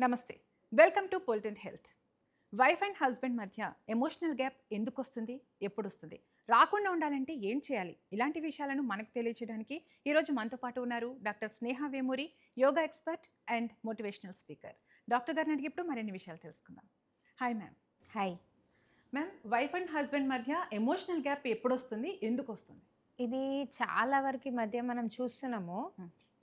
నమస్తే. Welcome to పొలిటిన్ health. Wife and husband మధ్య ఎమోషనల్ గ్యాప్ ఎందుకు వస్తుంది, ఎప్పుడు వస్తుంది, రాకుండా ఉండాలంటే ఏం చేయాలి, ఇలాంటి విషయాలను మనకు తెలియచేయడానికి ఈరోజు మనతో పాటు ఉన్నారు doctor Sneha Vemuri, yoga expert and motivational speaker. Doctor గారిని అడిగి ఇప్పుడు మరిన్ని విషయాలు తెలుసుకుందాం. Hi ma'am. Hi. Ma'am, wife and husband మధ్య ఎమోషనల్ గ్యాప్ ఎప్పుడు వస్తుంది, ఎందుకు వస్తుంది? ఇది చాలా వరకు ఈ మధ్య మనం చూస్తున్నాము.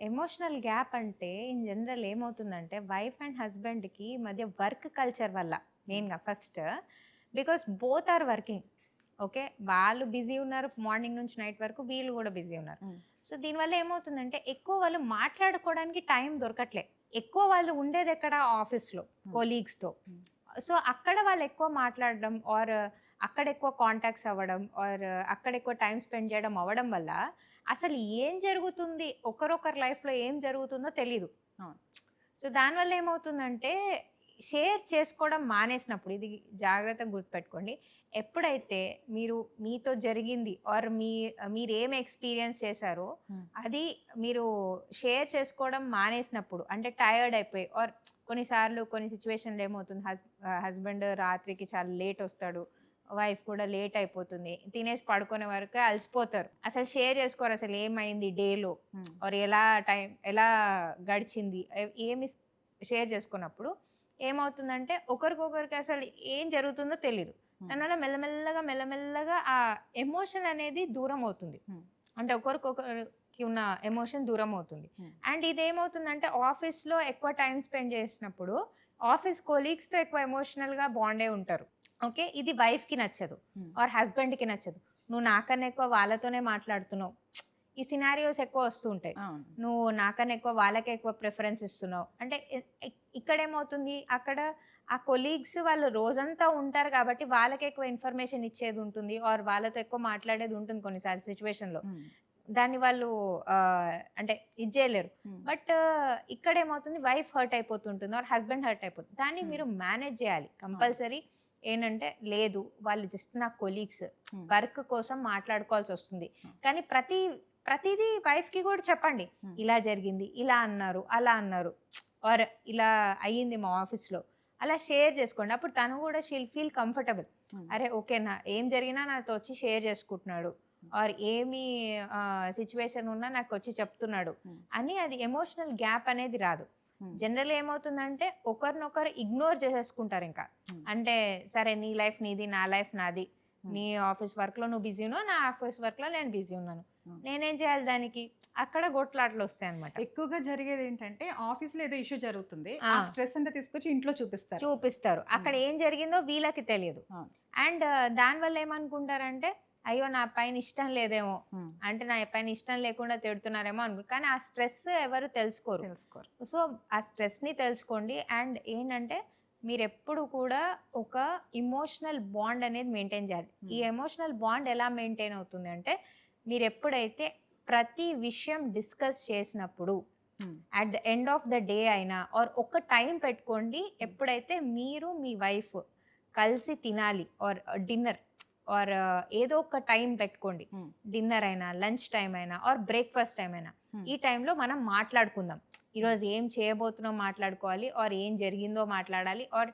ఎమోషనల్ గ్యాప్ అంటే ఇన్ జనరల్ ఏమవుతుందంటే వైఫ్ అండ్ హస్బెండ్కి మధ్య వర్క్ కల్చర్ వల్ల మెయిన్గా first, because both are working. Okay, వాళ్ళు బిజీ ఉన్నారు, మార్నింగ్ నుంచి నైట్ వరకు వీళ్ళు కూడా బిజీ ఉన్నారు. సో దీనివల్ల ఏమవుతుందంటే ఎక్కువ వాళ్ళు మాట్లాడుకోవడానికి టైం దొరకట్లే. ఎక్కువ వాళ్ళు ఉండేది ఎక్కడ, ఆఫీస్లో కొలీగ్స్తో. సో అక్కడ వాళ్ళు ఎక్కువ మాట్లాడడం ఆర్ అక్కడ ఎక్కువ కాంటాక్ట్స్ అవ్వడం ఆర్ అక్కడ ఎక్కువ టైం స్పెండ్ చేయడం అవ్వడం వల్ల అసలు ఏం జరుగుతుంది, ఒకరొకరి లైఫ్లో ఏం జరుగుతుందో తెలీదు. సో దానివల్ల ఏమవుతుందంటే షేర్ చేసుకోవడం మానేసినప్పుడు, ఇది జాగ్రత్తగా గుర్తుపెట్టుకోండి, ఎప్పుడైతే మీతో జరిగింది ఆర్ మీరు ఏం ఎక్స్పీరియన్స్ చేశారో అది మీరు షేర్ చేసుకోవడం మానేసినప్పుడు, అంటే టైర్డ్ అయిపోయి ఆర్ కొన్నిసార్లు కొన్ని సిచ్యువేషన్లు ఏమవుతుంది, హస్బెండ్ రాత్రికి చాలా లేట్ వస్తాడు, వైఫ్ కూడా లేట్ అయిపోతుంది, తినేసి పడుకునే వరకు అలసిపోతారు, అసలు షేర్ చేసుకోరు అసలు ఏమైంది డేలో ఆర్ ఎలా గడిచింది ఏమి షేర్ చేసుకున్నప్పుడు ఏమవుతుందంటే ఒకరికొకరికి అసలు ఏం జరుగుతుందో తెలియదు. దానివల్ల మెల్లమెల్లగా ఆ ఎమోషన్ అనేది దూరం అవుతుంది. అంటే ఒకరికొకరికి ఉన్న ఎమోషన్ దూరం అవుతుంది. అండ్ ఇదేమవుతుందంటే ఆఫీస్లో ఎక్కువ టైం స్పెండ్ చేసినప్పుడు ఆఫీస్ కొలీగ్స్తో ఎక్కువ ఎమోషనల్గా బాండే ఉంటారు. ఓకే, ఇది వైఫ్కి నచ్చదు ఆర్ హస్బెండ్కి నచ్చదు. నువ్వు నాకన్నా ఎక్కువ వాళ్ళతోనే మాట్లాడుతున్నావు, ఈ సినారియోస్ ఎక్కువ వస్తూ ఉంటాయి. నువ్వు నాకన్నా ఎక్కువ వాళ్ళకే ఎక్కువ ప్రిఫరెన్స్ ఇస్తున్నావు అంటే ఇక్కడ ఏమవుతుంది, అక్కడ ఆ కొలీగ్స్ వాళ్ళు రోజంతా ఉంటారు కాబట్టి వాళ్ళకి ఎక్కువ ఇన్ఫర్మేషన్ ఇచ్చేది ఉంటుంది ఆర్ వాళ్ళతో ఎక్కువ మాట్లాడేది ఉంటుంది కొన్నిసార్లు సిచ్యువేషన్లో. దాన్ని వాళ్ళు అంటే ఇది చేయలేరు. బట్ ఇక్కడ ఏమవుతుంది, వైఫ్ హర్ట్ అయిపోతుంటుంది ఆర్ హస్బెండ్ హర్ట్ అయిపోతుంది. దాన్ని మీరు మేనేజ్ చేయాలి కంపల్సరీ. ఏంటంటే లేదు, వాళ్ళు జస్ట్ నా కొలీగ్స్, వర్క్ కోసం మాట్లాడుకోవాల్సి వస్తుంది, కానీ ప్రతిదీ వైఫ్కి కూడా చెప్పండి, ఇలా జరిగింది, ఇలా అన్నారు, అలా అన్నారు ఆర్ ఇలా అయ్యింది మా ఆఫీస్లో, అలా షేర్ చేసుకోండి. అప్పుడు తను కూడా షీల్ ఫీల్ కంఫర్టబుల్. అరే ఓకే, ఏం జరిగినా నాతో వచ్చి షేర్ చేసుకుంటున్నాడు ఆర్ ఏమి సిచ్యువేషన్ ఉన్నా నాకు వచ్చి చెప్తున్నాడు అని, అది ఎమోషనల్ గ్యాప్ అనేది రాదు. జనరల్ ఏమవుతుందంటే ఒకరినొకరు ఇగ్నోర్ చేసేసుకుంటారు. ఇంకా అంటే సరే నీ లైఫ్ నీది, నా లైఫ్ నాది, నీ ఆఫీస్ వర్క్లో నువ్వు బిజీ ఉన్నావు, నా ఆఫీస్ వర్క్లో నేను బిజీ ఉన్నాను, నేనేం చేయాలి దానికి, అక్కడ గొట్లాట్లు వస్తాయి అనమాట. ఎక్కువగా జరిగేది ఏంటంటే ఆఫీస్లో ఏదో ఇష్యూ జరుగుతుంది, ఆ స్ట్రెస్ అంతా తీసుకొచ్చి ఇంట్లో చూపిస్తారు. అక్కడ ఏం జరిగిందో వీళ్ళకి తెలియదు. అండ్ దానివల్ల ఏమనుకుంటారంటే అయ్యో నా పైన ఇష్టం లేదేమో, అంటే నా పైన ఇష్టం లేకుండా తిడుతున్నారేమో అనుకుంటారు. కానీ ఆ స్ట్రెస్ ఎవరు తెలుసుకోరు. సో ఆ స్ట్రెస్ని తెలుసుకోండి. అండ్ ఏంటంటే మీరు ఎప్పుడు కూడా ఒక ఇమోషనల్ బాండ్ అనేది మెయింటైన్ చేయాలి. ఈ ఎమోషనల్ బాండ్ ఎలా మెయింటైన్ అవుతుంది అంటే, మీరు ఎప్పుడైతే ప్రతి విషయం డిస్కస్ చేసినప్పుడు at the end of the day అయినా ఆర్ ఒక టైం పెట్టుకోండి, ఎప్పుడైతే మీరు మీ వైఫ్ కలిసి తినాలి ఆర్ డిన్నర్ ఆర్ ఏదో ఒక టైం పెట్టుకోండి, డిన్నర్ అయినా, లంచ్ టైం అయినా ఆర్ బ్రేక్ఫాస్ట్ టైం అయినా, ఈ టైంలో మనం మాట్లాడుకుందాం, ఈరోజు ఏం చేయబోతున్నాం మాట్లాడుకోవాలి ఆర్ ఏం జరిగిందో మాట్లాడాలి ఆర్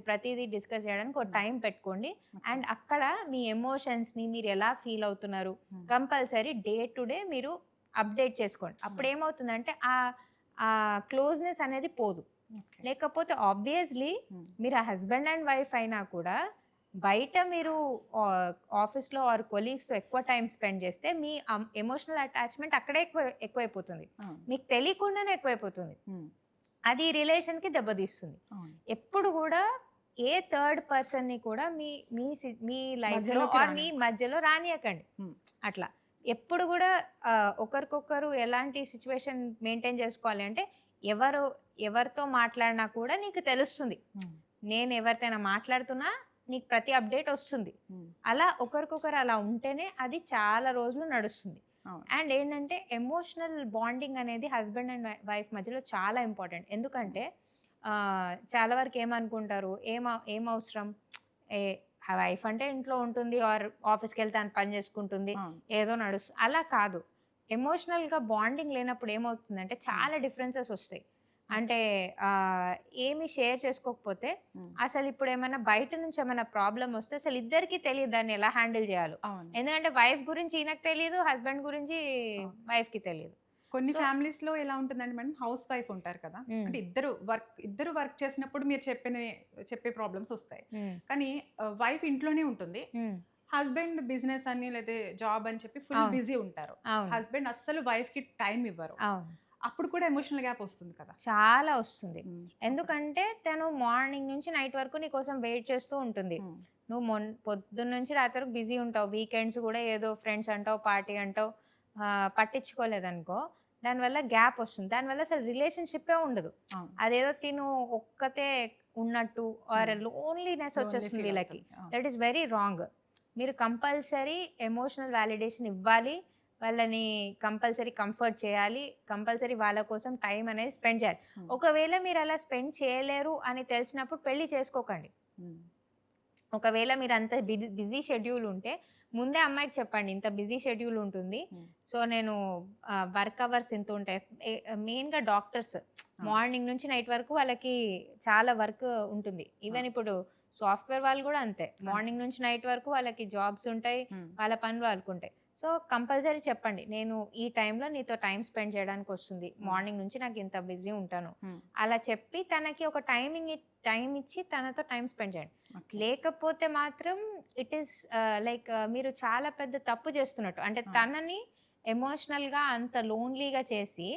ప్రతిదీ డిస్కస్ చేయడానికి ఒక టైం పెట్టుకోండి. అండ్ అక్కడ మీ ఎమోషన్స్ని మీరు ఎలా ఫీల్ అవుతున్నారు కంపల్సరీ డే టు డే మీరు అప్డేట్ చేసుకోండి. అప్పుడు ఏమవుతుందంటే ఆ క్లోజ్నెస్ అనేది పోదు. లేకపోతే ఆబ్వియస్లీ మీరు ఆ హస్బెండ్ అండ్ వైఫ్ అయినా కూడా బయట మీరు ఆఫీస్లో ఆర్ కొలీగ్స్తో ఎక్కువ టైం స్పెండ్ చేస్తే మీ ఎమోషనల్ అటాచ్మెంట్ అక్కడే ఎక్కువైపోతుంది, మీకు తెలియకుండానే ఎక్కువైపోతుంది. అది రిలేషన్కి దెబ్బతీస్తుంది. ఎప్పుడు కూడా ఏ థర్డ్ పర్సన్ని కూడా మీ లైఫ్లో ఆర్ మీ మధ్యలో రానియకండి. అట్లా ఎప్పుడు కూడా ఒకరికొకరు ఎలాంటి సిచ్యువేషన్ మెయింటైన్ చేసుకోవాలి అంటే, ఎవరితో మాట్లాడినా కూడా నీకు తెలుస్తుంది, నేను ఎవరితోనైనా మాట్లాడుతున్నా నీకు ప్రతి అప్డేట్ వస్తుంది. అలా ఒకరికొకరు అలా ఉంటేనే అది చాలా రోజులు నడుస్తుంది. అండ్ ఏంటంటే ఎమోషనల్ బాండింగ్ అనేది హస్బెండ్ అండ్ వైఫ్ మధ్యలో చాలా ఇంపార్టెంట్. ఎందుకంటే చాలా వరకు ఏమనుకుంటారు, ఏం అవసరం, వైఫ్ అంటే ఇంట్లో ఉంటుంది ఆర్ ఆఫీస్కి వెళ్తే పని చేసుకుంటుంది, ఏదో నడుస్తుంది, అలా కాదు. ఎమోషనల్గా బాండింగ్ లేనప్పుడు ఏమవుతుందంటే చాలా డిఫరెన్సెస్ వస్తాయి. అంటే ఏమి షేర్ చేసుకోకపోతే అసలు ఇప్పుడు ఏమైనా బయట నుంచి ఏమైనా ప్రాబ్లం వస్తే అసలు ఇద్దరికి తెలియదు దాన్ని ఎలా హ్యాండిల్ చేయాలో. అవును. ఎందుకంటే వైఫ్ గురించి ఈయనకు తెలియదు, హస్బెండ్ గురించి అవును. వైఫ్కి తెలియదు. కొన్ని సో ఫ్యామిలీస్ లో ఎలా ఉంటుందండి మేడం, హౌస్ వైఫ్ ఉంటారు కదా, అంటే ఇద్దరు వర్క్ చేసినప్పుడు మీరు చెప్పే ప్రాబ్లమ్స్ వస్తాయి. కానీ వైఫ్ ఇంట్లోనే ఉంటుంది, హస్బెండ్ బిజినెస్ అని లేదా జాబ్ అని చెప్పి ఫుల్ అవును. బిజీ ఉంటారు. అవును. హస్బెండ్ అస్సలు వైఫ్ కి టైం ఇవ్వరు. అవును. అప్పుడు కూడా ఎమోషనల్ గ్యాప్ వస్తుంది కదా. చాలా వస్తుంది. ఎందుకంటే తను మార్నింగ్ నుంచి నైట్ వరకు నీ కోసం వెయిట్ చేస్తూ ఉంటుంది. నువ్వు పొద్దున్న నుంచి రాత్రి వరకు బిజీ ఉంటావు. వీకెండ్స్ కూడా ఏదో ఫ్రెండ్స్ అంటావు, పార్టీ అంటావు, పట్టించుకోలేదనుకో దానివల్ల గ్యాప్ వస్తుంది. దానివల్ల అసలు రిలేషన్‌షిప్పే ఉండదు. అదేదో తిను ఒక్కతే ఉన్నట్టు ఆర్ లోన్లీనెస్ వచ్చేస్తుంది వీళ్ళకి. That is very wrong. మీరు కంపల్సరీ ఎమోషనల్ వాలిడేషన్ ఇవ్వాలి. వాళ్ళని కంపల్సరీ కంఫర్ట్ చేయాలి. కంపల్సరీ వాళ్ళ కోసం టైం అనేది స్పెండ్ చేయాలి. ఒకవేళ మీరు అలా స్పెండ్ చేయలేరు అని తెలిసినప్పుడు పెళ్లి చేసుకోకండి. ఒకవేళ మీరు అంత బిజీ షెడ్యూల్ ఉంటే ముందే అమ్మాయికి చెప్పండి, ఇంత బిజీ షెడ్యూల్ ఉంటుంది, సో నేను వర్క్ అవర్స్ ఇంత ఉంటాయి. మెయిన్గా డాక్టర్స్ మార్నింగ్ నుంచి నైట్ వరకు వాళ్ళకి చాలా వర్క్ ఉంటుంది. ఈవెన్ ఇప్పుడు సాఫ్ట్వేర్ వాళ్ళు కూడా అంతే, మార్నింగ్ నుంచి నైట్ వరకు వాళ్ళకి జాబ్స్ ఉంటాయి, వాళ్ళ పనులు వాళ్ళకు ఉంటాయి. సో కంపల్సరీ చెప్పండి, నేను ఈ టైంలో నీతో టైం స్పెండ్ చేయడానికి వస్తుంది, మార్నింగ్ నుంచి నాకు ఇంత బిజీ ఉంటాను అలా చెప్పి తనకి ఒక టైం ఇచ్చి తనతో టైం స్పెండ్ చేయండి. లేకపోతే మాత్రం ఇట్ ఈస్ లైక్ మీరు చాలా పెద్ద తప్పు చేస్తున్నట్టు. అంటే తనని ఎమోషనల్గా అంత లోన్లీగా చేసి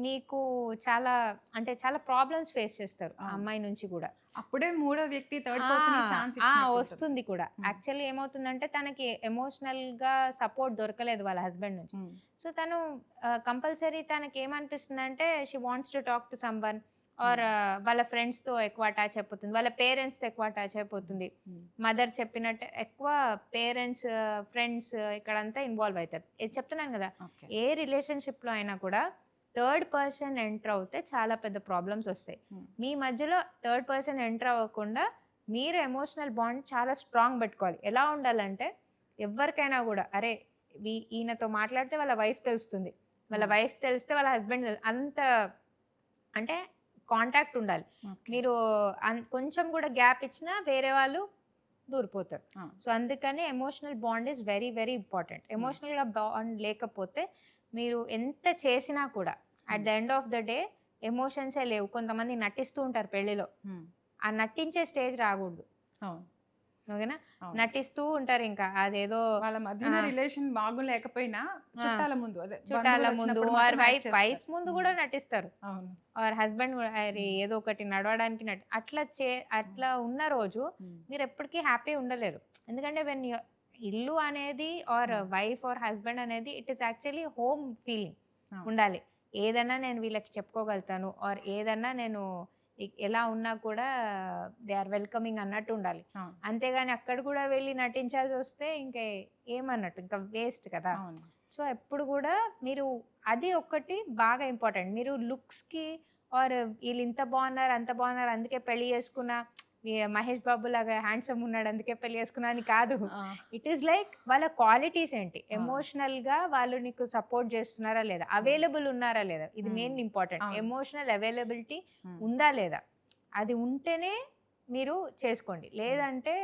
మీకు చాలా ప్రాబ్లమ్స్ ఫేస్ చేస్తారు ఆ అమ్మాయి నుంచి కూడా. అప్పుడే మూడో వ్యక్తి థర్డ్ పర్సన్ ఛాన్స్ వస్తుంది కూడా. యాక్చువల్లీ ఏమవుతుందంటే తనకి ఎమోషనల్ గా సపోర్ట్ దొరకలేదు వాళ్ళ హస్బెండ్ నుంచి. సో తను కంపల్సరీ తనకి ఏమనిపిస్తుంది అంటే she wants to talk to someone or వాళ్ళ ఫ్రెండ్స్తో ఎక్కువ అటాచ్ అయిపోతుంది, వాళ్ళ పేరెంట్స్తో ఎక్కువ అటాచ్ అయిపోతుంది. మదర్ చెప్పినట్టు ఎక్కువ పేరెంట్స్, ఫ్రెండ్స్ ఇక్కడంతా ఇన్వాల్వ్ అవుతారు. ఇది చెప్తున్నాను కదా, ఏ రిలేషన్షిప్లో అయినా కూడా థర్డ్ పర్సన్ ఎంటర్ అవుతే చాలా పెద్ద ప్రాబ్లమ్స్ వస్తాయి. మీ మధ్యలో థర్డ్ పర్సన్ ఎంటర్ అవ్వకుండా మీరు ఎమోషనల్ బాండ్ చాలా స్ట్రాంగ్ పెట్టుకోవాలి. ఎలా ఉండాలంటే ఎవరికైనా కూడా అరే ఈయనతో మాట్లాడితే వాళ్ళ వైఫ్ తెలుస్తుంది, వాళ్ళ వైఫ్ తెలిస్తే వాళ్ళ హస్బెండ్ అంత అంటే కాంటాక్ట్ ఉండాలి. మీరు కొంచెం కూడా గ్యాప్ ఇచ్చినా వేరే వాళ్ళు దూరిపోతారు. సో అందుకని emotional bond is very very important. ఎమోషనల్గా బాండ్ లేకపోతే మీరు ఎంత చేసినా కూడా at the end of the day ఎమోషన్సే లేవు. కొంతమంది నటిస్తూ ఉంటారు పెళ్లిలో, ఆ నటించే స్టేజ్ రాకూడదు. ఓకేనా, నటిస్తూ ఉంటారు, ఇంకా అదేదో వాళ్ళ మధ్య రిలేషన్ బాగోలేకపోయినా చుట్టాల ముందు వైఫ్ ముందు కూడా నటిస్తారు, ఆర్ హస్బెండ్ ఏదో ఒకటి నడవడానికి అట్లా ఉన్న రోజు మీరు ఎప్పటికీ హ్యాపీ ఉండలేరు. ఎందుకంటే వెన్ ఇల్లు అనేది ఆర్ వైఫ్ ఆర్ హస్బెండ్ అనేది it is actually home feeling ఉండాలి. ఏదన్నా నేను వీళ్ళకి చెప్పుకోగలుగుతాను ఆర్ ఏదన్నా నేను ఎలా ఉన్నా కూడా దే ఆర్ వెల్కమింగ్ అన్నట్టు ఉండాలి. అంతేగాని అక్కడ కూడా వెళ్ళి నటించాల్సి వస్తే ఇంకా ఏమన్నట్టు, ఇంకా వేస్ట్ కదా. సో ఎప్పుడు కూడా మీరు అది ఒక్కటి బాగా ఇంపార్టెంట్. మీరు లుక్స్కి ఆర్ వీళ్ళు ఇంత బాగున్నారు అంత బాగున్నారు అందుకే పెళ్లి చేసుకున్నా, మహేష్ బాబు లాగా హ్యాండ్సమ్ ఉన్నాడు అందుకే పెళ్లి చేసుకున్నా అని కాదు. ఇట్ ఈస్ లైక్ వాళ్ళ క్వాలిటీస్ ఏంటి, ఎమోషనల్గా వాళ్ళు నీకు సపోర్ట్ చేస్తున్నారా లేదా, అవైలబుల్ ఉన్నారా లేదా, ఇది మెయిన్ ఇంపార్టెంట్. ఎమోషనల్ అవైలబిలిటీ ఉందా లేదా, అది ఉంటేనే మీరు చేసుకోండి. లేదంటే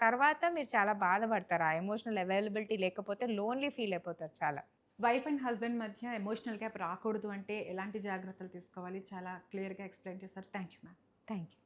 తర్వాత మీరు చాలా బాధపడతారు. ఆ ఎమోషనల్ అవైలబిలిటీ లేకపోతే లోన్లీ ఫీల్ అయిపోతారు చాలా. వైఫ్ అండ్ హస్బెండ్ మధ్య ఎమోషనల్ గ్యాప్ రాకూడదు అంటే ఎలాంటి జాగ్రత్తలు తీసుకోవాలి చాలా క్లియర్గా ఎక్స్ప్లెయిన్ చేశారు. Thank you ma'am. Thank you.